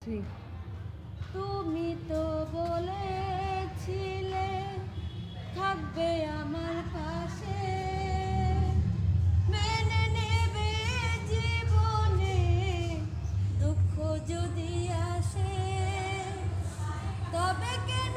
ঠিক। তুমি তো বলেছিলে থাকবে আমার পাশে, মেনে নেবে জীবনে দুঃখ যদি আসে, তবে কেন